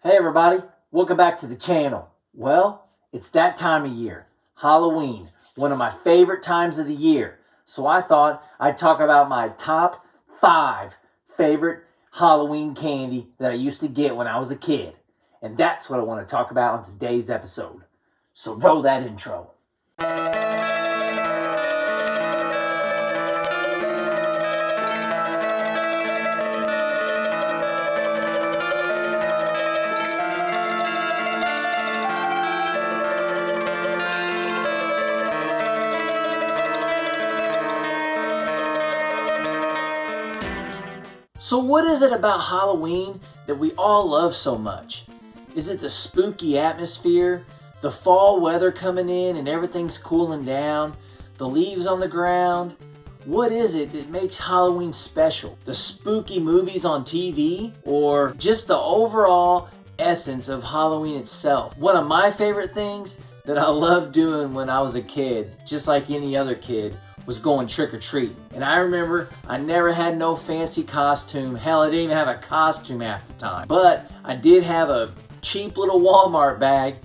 Hey everybody, welcome back to the channel. Well, it's that time of year, Halloween, one of my favorite times of the year. So I thought I'd talk about my top 5 favorite Halloween candy that I used to get when I was a kid. And that's what I want to talk about on today's episode. So roll that intro. So what is it about Halloween that we all love so much? Is it the spooky atmosphere, the fall weather coming in and everything's cooling down, the leaves on the ground? What is it that makes Halloween special? The spooky movies on TV, or just the overall essence of Halloween itself? One of my favorite things that I loved doing when I was a kid, just like any other kid, was going trick-or-treating. And I remember I never had no fancy costume. Hell, I didn't even have a costume half the time. But I did have a cheap little Walmart bag,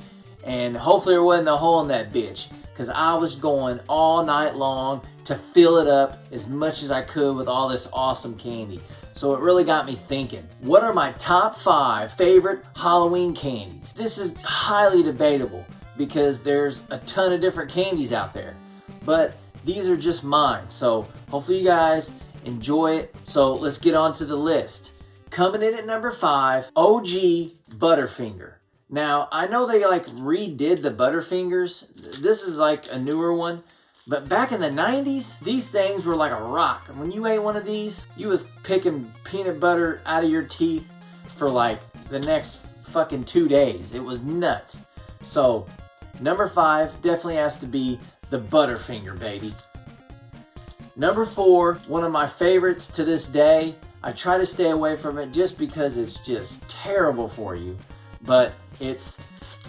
and hopefully there wasn't a hole in that bitch, because I was going all night long to fill it up as much as I could with all this awesome candy. So it really got me thinking, what are my top 5 favorite Halloween candies? This is highly debatable because there's a ton of different candies out there, but these are just mine, so hopefully you guys enjoy it. So let's get on to the list. Coming in at number 5, OG Butterfinger. Now, I know they redid the Butterfingers. This is like a newer one, but back in the 90s, these things were like a rock. And when you ate one of these, you was picking peanut butter out of your teeth for like the next fucking 2 days. It was nuts. So number 5 definitely has to be the Butterfinger, baby. Number 4, one of my favorites to this day. I try to stay away from it just because it's just terrible for you, but it's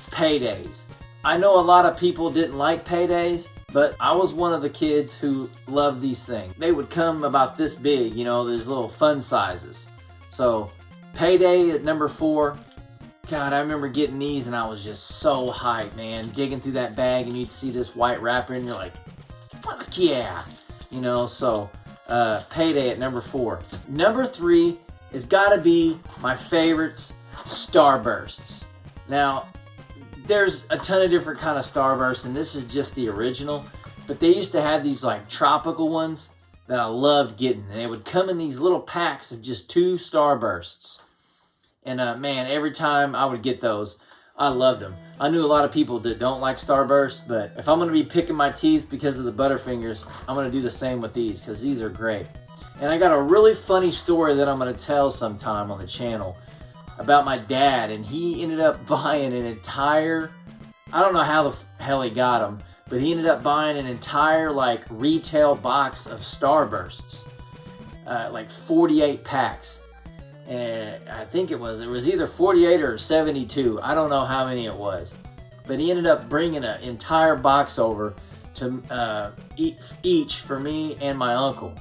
Paydays. I know a lot of people didn't like Paydays, but I was one of the kids who loved these things. They would come about this big, these little fun sizes. So Payday at number 4. God, I remember getting these and I was just so hyped, man. Digging through that bag and you'd see this white wrapper and you're like, fuck yeah. So Payday at number 4. Number 3 has got to be my favorites, Starbursts. Now, there's a ton of different kind of Starbursts, and this is just the original, but they used to have these like tropical ones that I loved getting, and they would come in these little packs of just 2 Starbursts. And man, every time I would get those, I loved them. I knew a lot of people that don't like Starburst, but if I'm going to be picking my teeth because of the Butterfingers, I'm going to do the same with these because these are great. And I got a really funny story that I'm going to tell sometime on the channel about my dad, and he ended up buying an entire, I don't know how the hell he got them, but he ended up buying an entire retail box of Starbursts, like 48 packs. And I think it was either 48 or 72. I don't know how many it was, but he ended up bringing an entire box over to each for me and my uncle.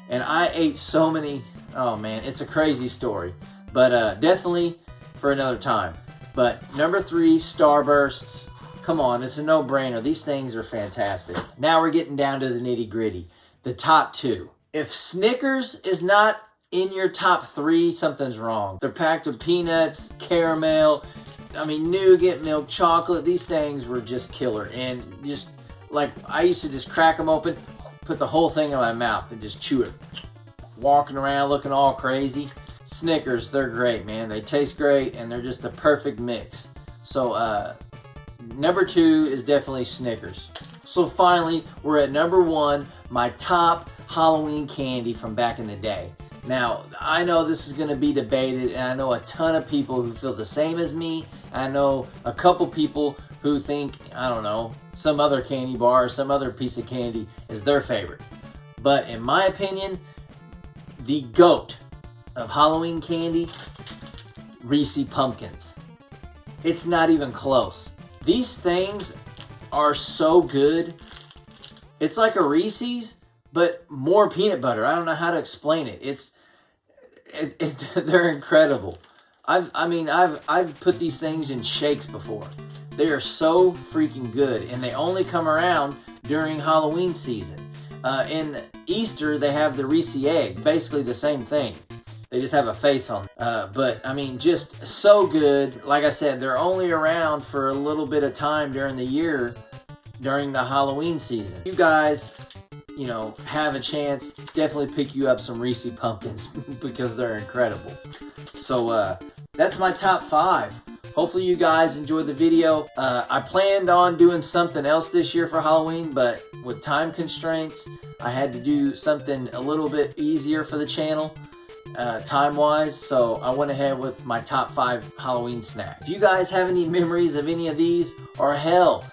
And I ate so many. Oh man, it's a crazy story, but definitely for another time. But number 3, Starbursts. Come on, it's a no-brainer. These things are fantastic. Now we're getting down to the nitty-gritty. The top 2. If Snickers is not in your top 3, something's wrong. They're packed with peanuts, caramel, nougat, milk chocolate. These things were just killer. And just I used to just crack them open, put the whole thing in my mouth and just chew it. Walking around looking all crazy. Snickers, they're great, man. They taste great and they're just the perfect mix. So number 2 is definitely Snickers. So finally, we're at number 1, my top Halloween candy from back in the day. Now, I know this is going to be debated, and I know a ton of people who feel the same as me. I know a couple people who think, I don't know, some other candy bar, some other piece of candy is their favorite. But in my opinion, the GOAT of Halloween candy, Reese's Pumpkins. It's not even close. These things are so good. It's like a Reese's, but more peanut butter. I don't know how to explain it. They're incredible. I've put these things in shakes before. They are so freaking good, and they only come around during Halloween season. In Easter, they have the Reese egg, basically the same thing. They just have a face on them. But I mean, just so good. Like I said, they're only around for a little bit of time during the year, during the Halloween season. You guys, you know, have a chance, definitely pick you up some Reese pumpkins because they're incredible. So that's my top 5. Hopefully you guys enjoyed the video. I planned on doing something else this year for Halloween, but with time constraints, I had to do something a little bit easier for the channel, time-wise. So I went ahead with my top 5 Halloween snacks. If you guys have any memories of any of these, or hell,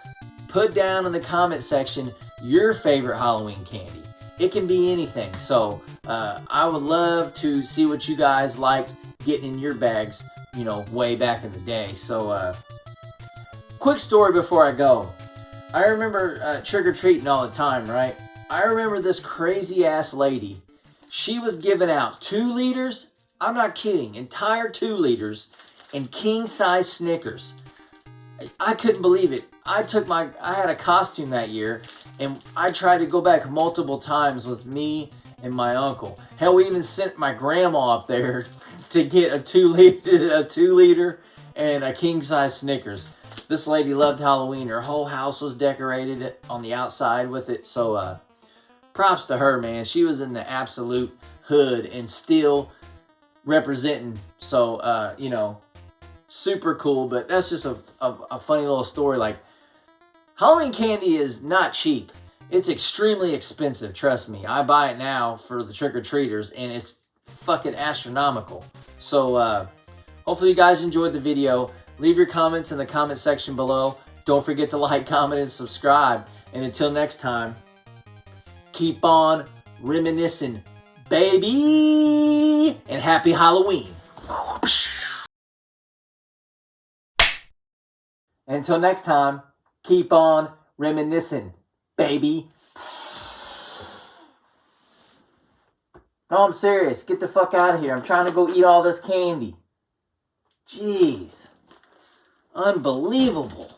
put down in the comment section your favorite Halloween candy. It can be anything. So I would love to see what you guys liked getting in your bags, you know, way back in the day. So quick story before I go. I remember trick-or-treating all the time, right? I remember this crazy ass lady. She was giving out 2 liters, I'm not kidding, entire 2 liters, and king-size Snickers. I couldn't believe it. I had a costume that year, and I tried to go back multiple times with me and my uncle. Hell, we even sent my grandma up there to get a 2 liter and a king-size Snickers. This lady loved Halloween. Her whole house was decorated on the outside with it. So props to her, man. She was in the absolute hood and still representing. So, you know, super cool. But that's just a funny little story. Like, Halloween candy is not cheap. It's extremely expensive, trust me. I buy it now for the trick-or-treaters, and it's fucking astronomical. So, hopefully you guys enjoyed the video. Leave your comments in the comment section below. Don't forget to like, comment, and subscribe. And until next time, keep on reminiscing, baby! And happy Halloween! And until next time, keep on reminiscing, baby. No, I'm serious. Get the fuck out of here. I'm trying to go eat all this candy. Jeez. Unbelievable.